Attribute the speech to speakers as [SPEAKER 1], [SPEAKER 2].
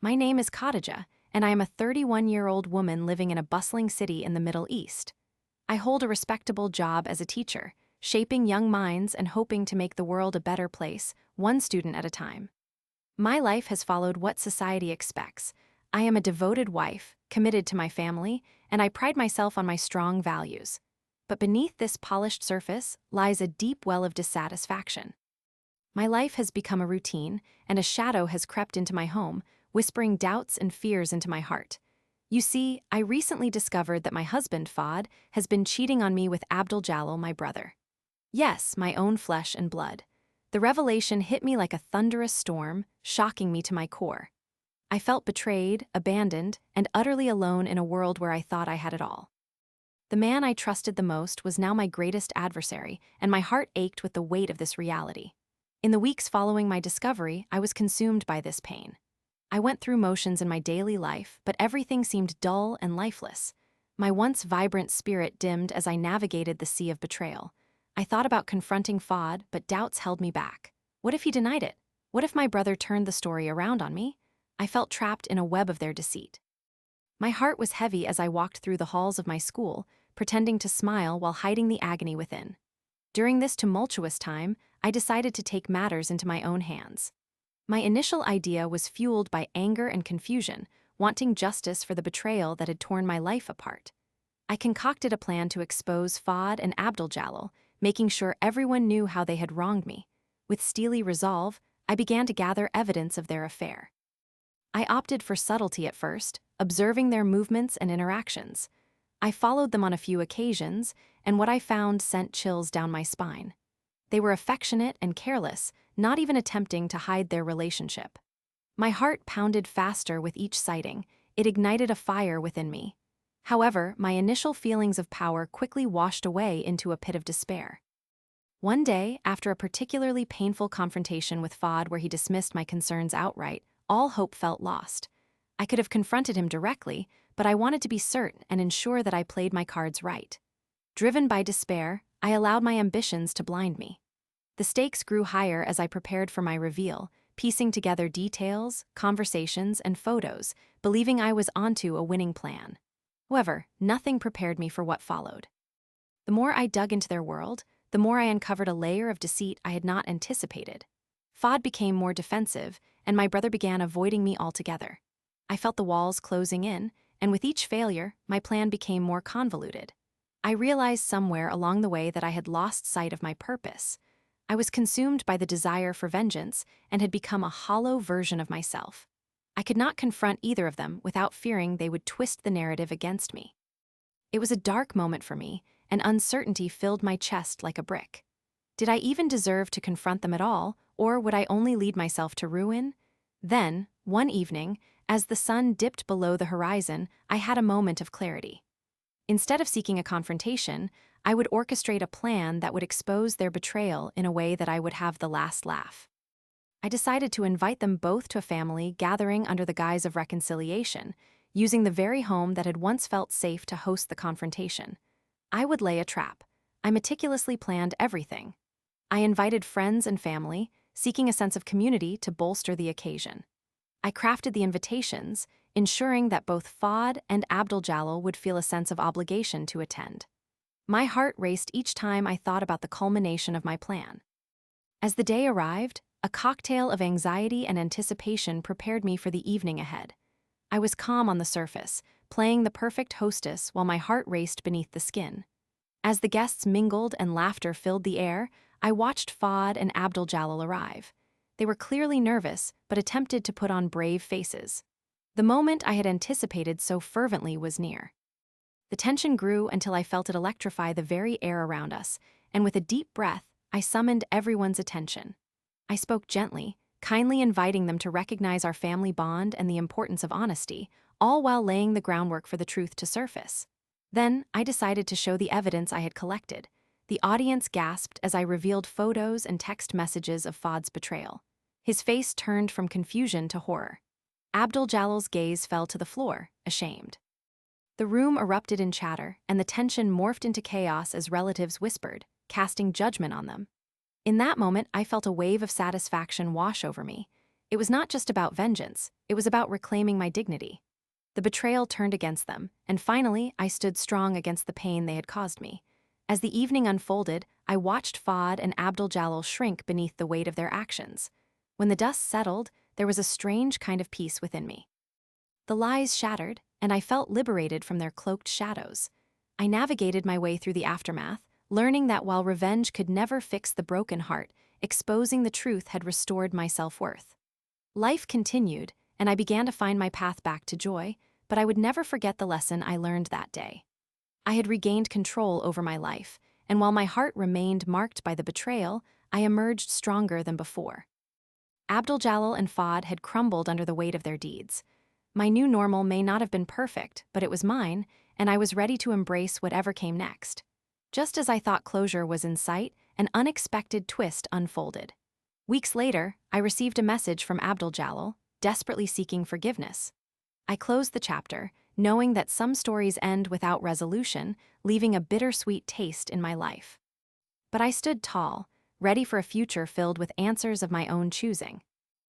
[SPEAKER 1] My name is Khadijah, and I am a 31-year-old woman living in a bustling city in the Middle East. I hold a respectable job as a teacher, shaping young minds and hoping to make the world a better place, one student at a time. My life has followed what society expects. I am a devoted wife, committed to my family, and I pride myself on my strong values. But beneath this polished surface lies a deep well of dissatisfaction. My life has become a routine, and a shadow has crept into my home, whispering doubts and fears into my heart. You see, I recently discovered that my husband, Fahd, has been cheating on me with Abduljalal, my brother. Yes, my own flesh and blood. The revelation hit me like a thunderous storm, shocking me to my core. I felt betrayed, abandoned, and utterly alone in a world where I thought I had it all. The man I trusted the most was now my greatest adversary, and my heart ached with the weight of this reality. In the weeks following my discovery, I was consumed by this pain. I went through motions in my daily life, but everything seemed dull and lifeless. My once vibrant spirit dimmed as I navigated the sea of betrayal. I thought about confronting Fahd, but doubts held me back. What if he denied it? What if my brother turned the story around on me? I felt trapped in a web of their deceit. My heart was heavy as I walked through the halls of my school, pretending to smile while hiding the agony within. During this tumultuous time, I decided to take matters into my own hands. My initial idea was fueled by anger and confusion, wanting justice for the betrayal that had torn my life apart. I concocted a plan to expose Fahd and Abduljalal, making sure everyone knew how they had wronged me. With steely resolve, I began to gather evidence of their affair. I opted for subtlety at first, observing their movements and interactions. I followed them on a few occasions, and what I found sent chills down my spine. They were affectionate and careless, not even attempting to hide their relationship. My heart pounded faster with each sighting. It ignited a fire within me. However, my initial feelings of power quickly washed away into a pit of despair. One day, after a particularly painful confrontation with Fahd where he dismissed my concerns outright, all hope felt lost. I could have confronted him directly, but I wanted to be certain and ensure that I played my cards right. Driven by despair, I allowed my ambitions to blind me. The stakes grew higher as I prepared for my reveal, piecing together details, conversations, and photos, believing I was onto a winning plan. However, nothing prepared me for what followed. The more I dug into their world, the more I uncovered a layer of deceit I had not anticipated. Fahd became more defensive, and my brother began avoiding me altogether. I felt the walls closing in, and with each failure, my plan became more convoluted. I realized somewhere along the way that I had lost sight of my purpose. I was consumed by the desire for vengeance and had become a hollow version of myself. I could not confront either of them without fearing they would twist the narrative against me. It was a dark moment for me, and uncertainty filled my chest like a brick. Did I even deserve to confront them at all, or would I only lead myself to ruin? Then, one evening, as the sun dipped below the horizon, I had a moment of clarity. Instead of seeking a confrontation, I would orchestrate a plan that would expose their betrayal in a way that I would have the last laugh. I decided to invite them both to a family gathering under the guise of reconciliation, using the very home that had once felt safe to host the confrontation. I would lay a trap. I meticulously planned everything. I invited friends and family, seeking a sense of community to bolster the occasion. I crafted the invitations, ensuring that both Fahd and Abduljalal would feel a sense of obligation to attend. My heart raced each time I thought about the culmination of my plan. As the day arrived, a cocktail of anxiety and anticipation prepared me for the evening ahead. I was calm on the surface, playing the perfect hostess while my heart raced beneath the skin. As the guests mingled and laughter filled the air, I watched Fahd and Abduljalal arrive. They were clearly nervous, but attempted to put on brave faces. The moment I had anticipated so fervently was near. The tension grew until I felt it electrify the very air around us, and with a deep breath, I summoned everyone's attention. I spoke gently, kindly inviting them to recognize our family bond and the importance of honesty, all while laying the groundwork for the truth to surface. Then, I decided to show the evidence I had collected. The audience gasped as I revealed photos and text messages of Fahd's betrayal. His face turned from confusion to horror. Abdul-Jalal's gaze fell to the floor, ashamed. The room erupted in chatter, and the tension morphed into chaos as relatives whispered, casting judgment on them. In that moment, I felt a wave of satisfaction wash over me. It was not just about vengeance, it was about reclaiming my dignity. The betrayal turned against them, and finally, I stood strong against the pain they had caused me. As the evening unfolded, I watched Fahd and Abduljalal shrink beneath the weight of their actions. When the dust settled, there was a strange kind of peace within me. The lies shattered, and I felt liberated from their cloaked shadows. I navigated my way through the aftermath, learning that while revenge could never fix the broken heart, exposing the truth had restored my self-worth. Life continued, and I began to find my path back to joy, but I would never forget the lesson I learned that day. I had regained control over my life, and while my heart remained marked by the betrayal, I emerged stronger than before. Abduljalal and Fahd had crumbled under the weight of their deeds. My new normal may not have been perfect, but it was mine, and I was ready to embrace whatever came next. Just as I thought closure was in sight, an unexpected twist unfolded. Weeks later, I received a message from Abduljalal, desperately seeking forgiveness. I closed the chapter, knowing that some stories end without resolution, leaving a bittersweet taste in my life. But I stood tall, ready for a future filled with answers of my own choosing.